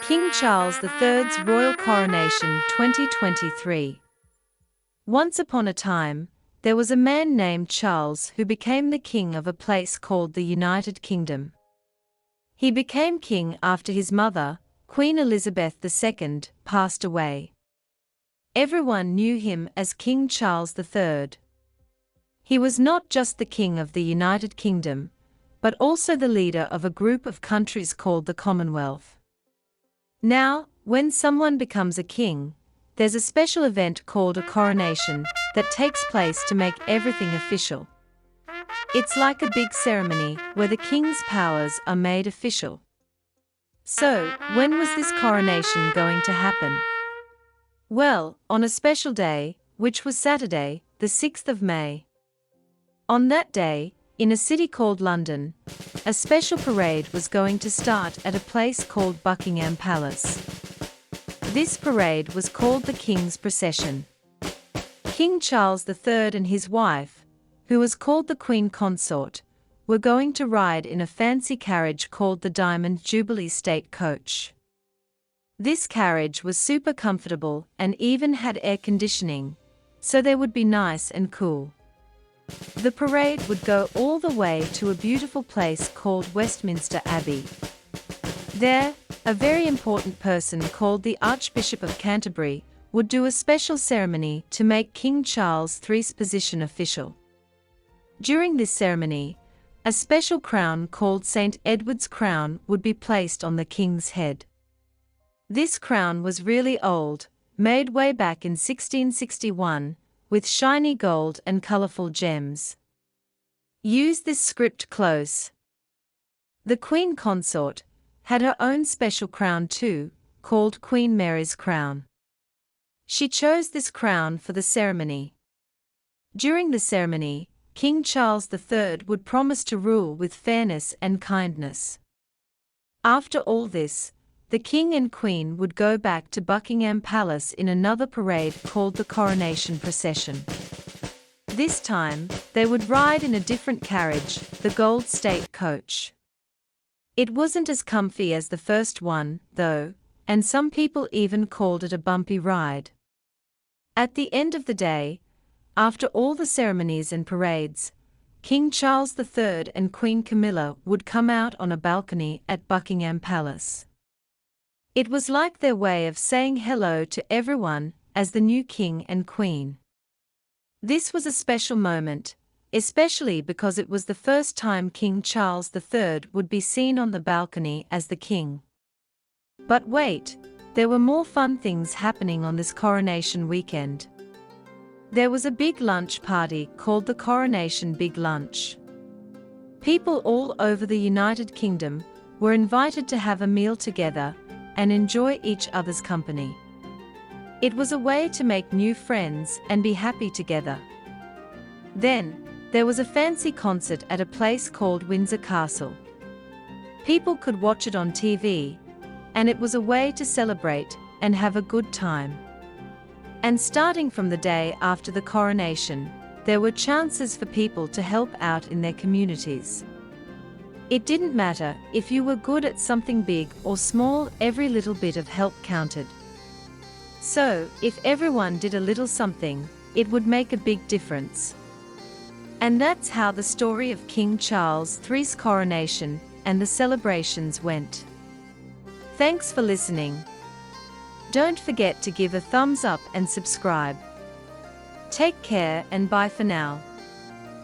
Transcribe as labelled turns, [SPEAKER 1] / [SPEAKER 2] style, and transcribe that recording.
[SPEAKER 1] King Charles III's Royal Coronation 2023. Once upon a time, there was a man named Charles who became the king of a place called the United Kingdom. He became king after his mother, Queen Elizabeth II, passed away. Everyone knew him as King Charles III. He was not just the king of the United Kingdom, but also the leader of a group of countries called the Commonwealth. Now, when someone becomes a king, there's a special event called a coronation that takes place to make everything official. It's like a big ceremony where the king's powers are made official. So, when was this coronation going to happen? Well, on a special day, which was Saturday, the 6th of May. On that day, in a city called London, a special parade was going to start at a place called Buckingham Palace. This parade was called the King's Procession. King Charles III and his wife, who was called the Queen Consort, were going to ride in a fancy carriage called the Diamond Jubilee State Coach. This carriage was super comfortable and even had air conditioning, so they would be nice and cool. The parade would go all the way to a beautiful place called Westminster Abbey. There, a very important person called the Archbishop of Canterbury would do a special ceremony to make King Charles III's position official. During this ceremony, a special crown called St. Edward's crown would be placed on the king's head. This crown was really old, made way back in 1661, with shiny gold and colorful gems. Use this script close. The Queen Consort had her own special crown too, called Queen Mary's crown. She chose this crown for the ceremony. During the ceremony, King Charles III would promise to rule with fairness and kindness. After all this, the King and Queen would go back to Buckingham Palace in another parade called the Coronation Procession. This time, they would ride in a different carriage, the Gold State Coach. It wasn't as comfy as the first one, though, and some people even called it a bumpy ride. At the end of the day, after all the ceremonies and parades, King Charles III and Queen Camilla would come out on a balcony at Buckingham Palace. It was like their way of saying hello to everyone as the new king and queen. This was a special moment, especially because it was the first time King Charles III would be seen on the balcony as the king. But wait, there were more fun things happening on this coronation weekend. There was a big lunch party called the Coronation Big Lunch. People all over the United Kingdom were invited to have a meal together and enjoy each other's company. It was a way to make new friends and be happy together. Then, there was a fancy concert at a place called Windsor Castle. People could watch it on TV, and it was a way to celebrate and have a good time. And starting from the day after the coronation, there were chances for people to help out in their communities. It didn't matter if you were good at something big or small, every little bit of help counted. So, if everyone did a little something, it would make a big difference. And that's how the story of King Charles III's coronation and the celebrations went. Thanks for listening. Don't forget to give a thumbs up and subscribe. Take care and bye for now.